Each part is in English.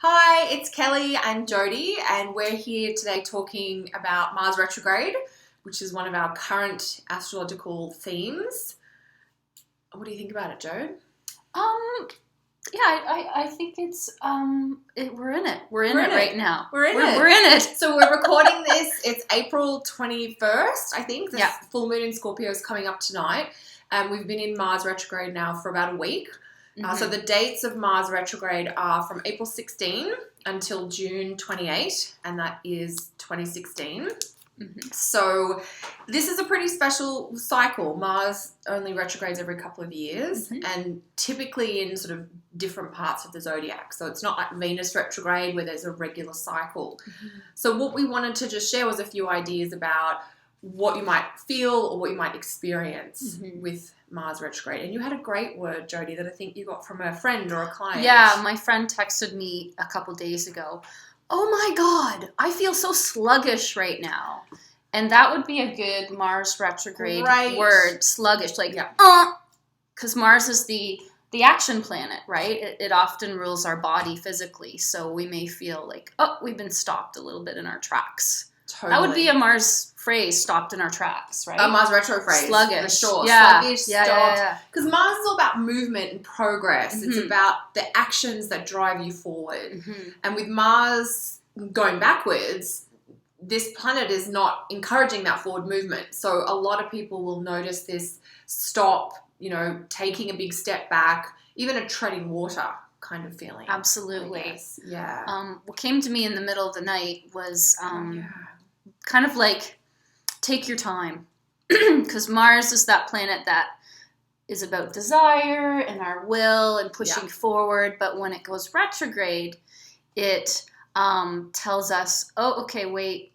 Hi, it's Kelly and Jody, and we're here today talking about Mars retrograde, which is one of our current astrological themes. What do you think about it, Jode? I think it's we're in it. We're in it right now. We're in it. So we're recording this. It's April 21st, I think. The full moon in Scorpio is coming up tonight. We've been in Mars retrograde now for about a week. So the dates of Mars retrograde are from April 16 until June 28, and that is 2016. So this is a pretty special cycle. Mars only retrogrades every couple of years and typically in sort of different parts of the zodiac. So it's not like Venus retrograde where there's a regular cycle. So what we wanted to just share was a few ideas about what you might feel or what you might experience with Mars retrograde. And you had a great word, Jody, that I think you got from a friend or a client. Yeah, my friend texted me a couple days ago. Oh my God, I feel so sluggish right now. And that would be a good Mars retrograde word, sluggish. Because Mars is the action planet, right? It often rules our body physically. So we may feel like, we've been stopped a little bit in our tracks. Totally. That would be a Mars phrase, stopped in our tracks, right? A Mars retro phrase. Sluggish. For sure. Yeah. Sluggish, stopped. Because Mars is all about movement and progress. It's about the actions that drive you forward. And with Mars going backwards, this planet is not encouraging that forward movement. So a lot of people will notice this stop, taking a big step back, even a treading water kind of feeling. Absolutely. Yeah. What came to me in the middle of the night was kind of like, take your time. Because Mars is that planet that is about desire and our will and pushing forward. But when it goes retrograde, it tells us, wait,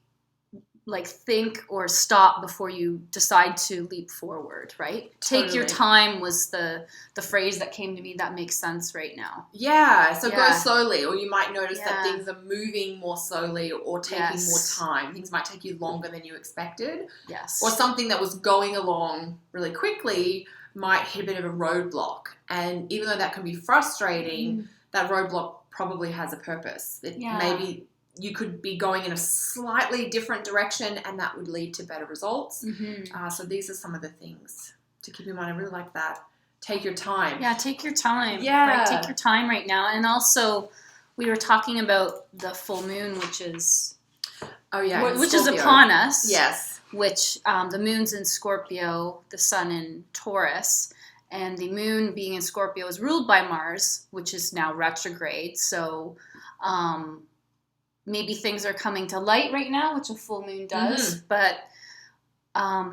like think or stop before you decide to leap forward, right? Totally. Take your time was the phrase that came to me that makes sense right now. Yeah, so go slowly, or you might notice that things are moving more slowly or taking more time. Things might take you longer than you expected. Yes. Or something that was going along really quickly might hit a bit of a roadblock. And even though that can be frustrating, that roadblock probably has a purpose. Maybe you could be going in a slightly different direction and that would lead to better results. So these are some of the things to keep in mind. I really like that. Take your time. Yeah, take your time. Yeah. Right? Take your time right now. And also, we were talking about the full moon, which is upon us. Yes. Which the moon's in Scorpio, the sun in Taurus. And the moon being in Scorpio is ruled by Mars, which is now retrograde. So maybe things are coming to light right now, which a full moon does. But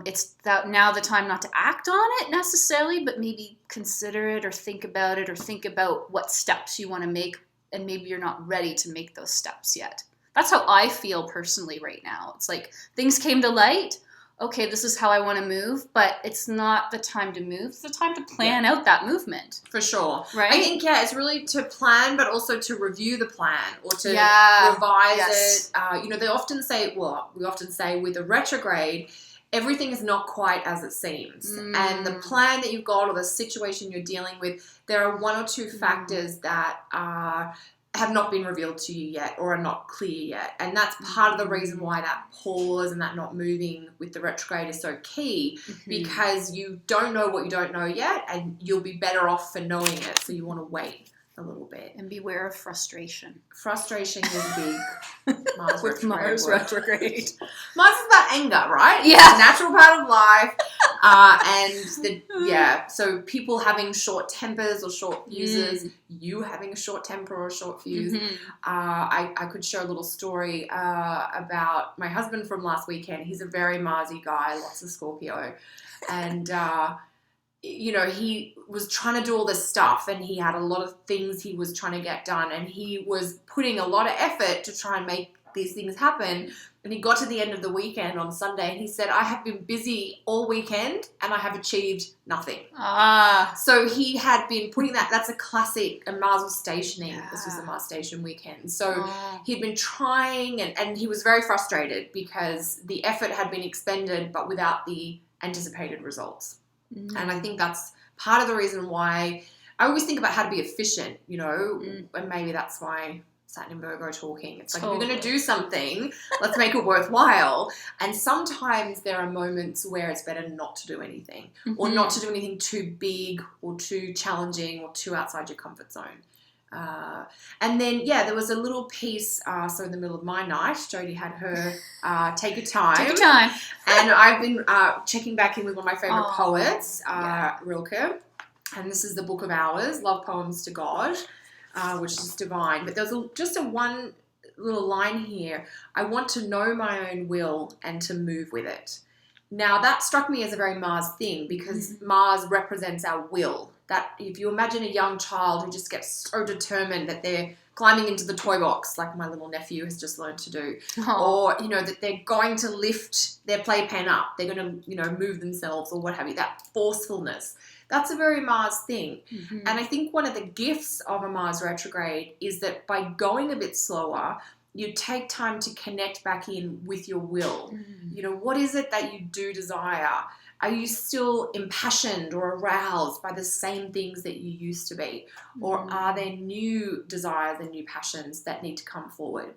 it's now the time not to act on it necessarily, but maybe consider it or think about what steps you want to make. And maybe you're not ready to make those steps yet. That's how I feel personally right now. It's like things came to light. Okay, this is how I want to move, but it's not the time to move. It's the time to plan out that movement. For sure. Right? I think, it's really to plan, but also to review the plan or to revise it. They often say, we often say with a retrograde, everything is not quite as it seems. And the plan that you've got or the situation you're dealing with, there are one or two factors that have not been revealed to you yet or are not clear yet. And that's part of the reason why that pause and that not moving with the retrograde is so key, because you don't know what you don't know yet and you'll be better off for knowing it. So you want to wait a little bit. And beware of frustration. Frustration is big. Mars with Mars retrograde. Mars is about anger, right? Yeah. It's a natural part of life. So people having short tempers or short fuses, you having a short temper or a short fuse. I could share a little story about my husband from last weekend. He's a very Marsy guy, lots of Scorpio. And he was trying to do all this stuff and he had a lot of things he was trying to get done and he was putting a lot of effort to try and make these things happen. And he got to the end of the weekend on Sunday and he said, I have been busy all weekend and I have achieved nothing. So he had been putting that's a classic, and Mars was stationing. Yeah. This was a Mars station weekend. So he'd been trying and he was very frustrated because the effort had been expended but without the anticipated results. And I think that's part of the reason why I always think about how to be efficient, and maybe that's why Saturn in Virgo talking. It's like, if you're going to do something, let's make it worthwhile. And sometimes there are moments where it's better not to do anything, or not to do anything too big or too challenging or too outside your comfort zone. And then, there was a little piece, so in the middle of my night, Jodie had her Take Your Time. Take Your Time. And I've been checking back in with one of my favourite poets, Rilke. And this is the Book of Hours, Love Poems to God, which is divine. But there's just one little line here. I want to know my own will and to move with it. Now, that struck me as a very Mars thing, because Mars represents our will. That if you imagine a young child who just gets so determined that they're climbing into the toy box, like my little nephew has just learned to do, or, that they're going to lift their playpen up, they're going to, move themselves or what have you, that forcefulness. That's a very Mars thing. And I think one of the gifts of a Mars retrograde is that by going a bit slower, you take time to connect back in with your will. What is it that you do desire? Are you still impassioned or aroused by the same things that you used to be? Or are there new desires and new passions that need to come forward?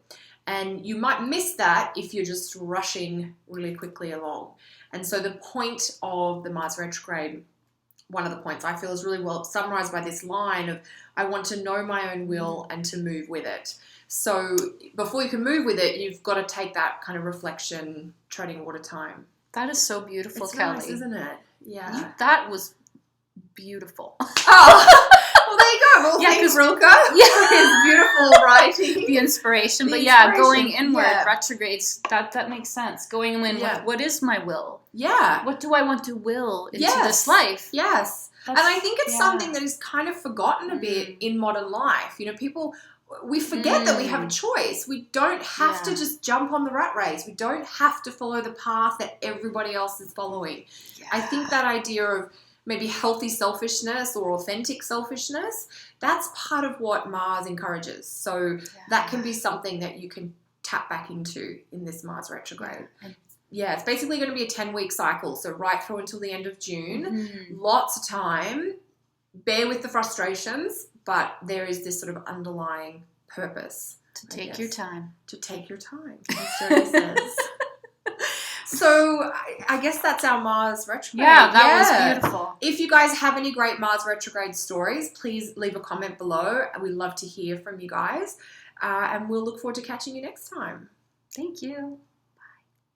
And you might miss that if you're just rushing really quickly along. And so the point of the Mars retrograde, one of the points I feel is really well summarized by this line of, I want to know my own will and to move with it. So before you can move with it, you've got to take that kind of reflection, treading water time. That is so beautiful, it's Kelly. Nice, isn't it? Yeah. That was beautiful. Oh, well, there you go. Well, thanks, Rilke. His beautiful writing. The inspiration. But going inward, retrogrades, that makes sense. Going in, what is my will? Yeah. What do I want to will into this life? Yes. And I think it's something that is kind of forgotten a bit in modern life. People... We forget that we have a choice. We don't have to just jump on the rat race. We don't have to follow the path that everybody else is following. Yeah. I think that idea of maybe healthy selfishness or authentic selfishness, that's part of what Mars encourages. So that can be something that you can tap back into in this Mars retrograde. Yeah, it's basically going to be a 10-week cycle, so right through until the end of June. Lots of time. Bear with the frustrations, but there is this sort of underlying purpose. To take your time. To take your time, as Jodie says. So I guess that's our Mars retrograde. Yeah, that was beautiful. If you guys have any great Mars retrograde stories, please leave a comment below. We'd love to hear from you guys. And we'll look forward to catching you next time. Thank you.